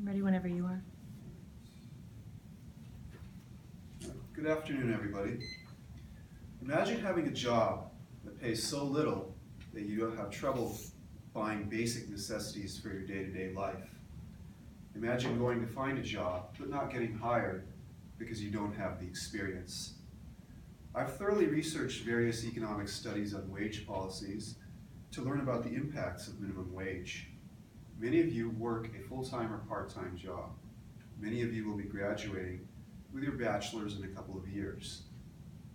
Ready whenever you are. Good afternoon, everybody. Imagine having a job that pays so little that you have trouble buying basic necessities for your day-to-day life. Imagine going to find a job but not getting hired because you don't have the experience. I've thoroughly researched various economic studies on wage policies to learn about the impacts of minimum wage. Many of you work a full-time or part-time job. Many of you will be graduating with your bachelor's in a couple of years.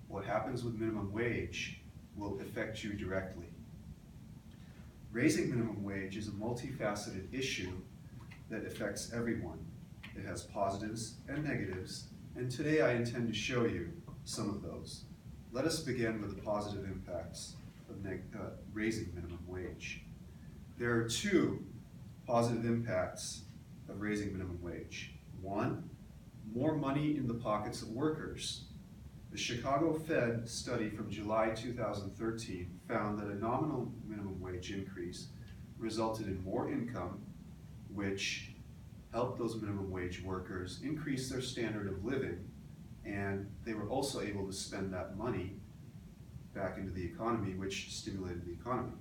What happens with minimum wage will affect you directly. Raising minimum wage is a multifaceted issue that affects everyone. It has positives and negatives, and today I intend to show you some of those. Let us begin with the positive impacts of raising minimum wage. There are two positive impacts of raising minimum wage. One, more money in the pockets of workers. The Chicago Fed study from July 2013 found that a nominal minimum wage increase resulted in more income, which helped those minimum wage workers increase their standard of living, and they were also able to spend that money back into the economy, which stimulated the economy.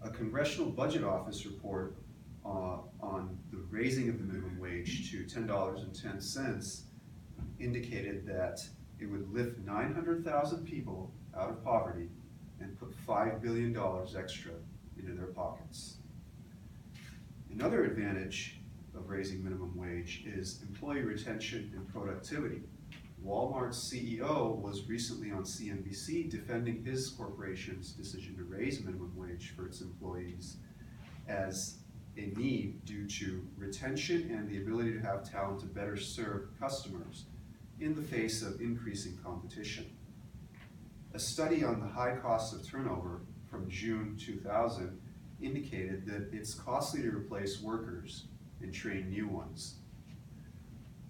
A Congressional Budget Office report on the raising of the minimum wage to $10.10 indicated that it would lift 900,000 people out of poverty and put $5 billion extra into their pockets. Another advantage of raising minimum wage is employee retention and productivity. Walmart's CEO was recently on CNBC defending his corporation's decision to raise minimum wage for its employees as a need due to retention and the ability to have talent to better serve customers in the face of increasing competition. A study on the high cost of turnover from June 2000 indicated that it's costly to replace workers and train new ones.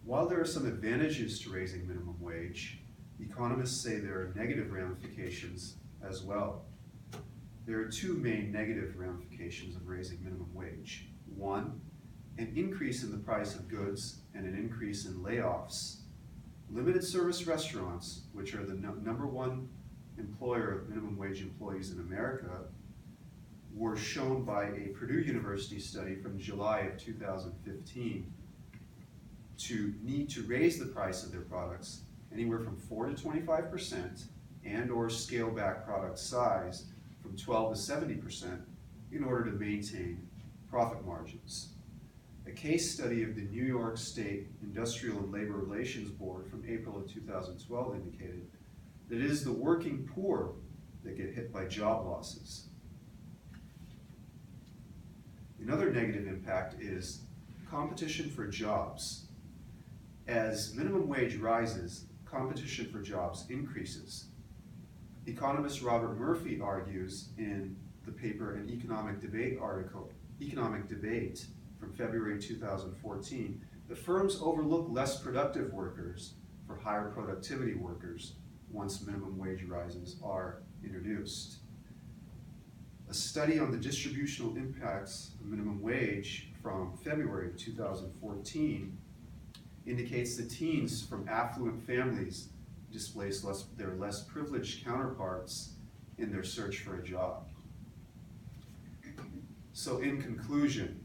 While there are some advantages to raising minimum wage, economists say there are negative ramifications as well. There are two main negative ramifications of raising minimum wage. One, an increase in the price of goods and an increase in layoffs. Limited service restaurants, which are the number one employer of minimum wage employees in America, were shown by a Purdue University study from July of 2015 to need to raise the price of their products anywhere from 4 to 25% and or scale back product size from 12 to 70% in order to maintain profit margins. A case study of the New York State Industrial and Labor Relations Board from April of 2012 indicated that it is the working poor that get hit by job losses. Another negative impact is competition for jobs. As minimum wage rises, competition for jobs increases. Economist Robert Murphy argues in the paper An Economic Debate from February 2014 that firms overlook less productive workers for higher productivity workers once minimum wage rises are introduced. A study on the distributional impacts of minimum wage from February 2014 indicates that teens from affluent families displace their less privileged counterparts in their search for a job. So in conclusion,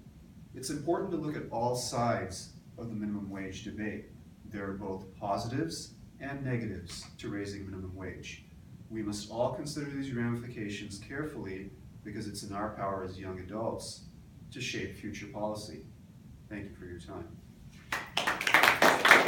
it's important to look at all sides of the minimum wage debate. There are both positives and negatives to raising minimum wage. We must all consider these ramifications carefully because it's in our power as young adults to shape future policy. Thank you for your time.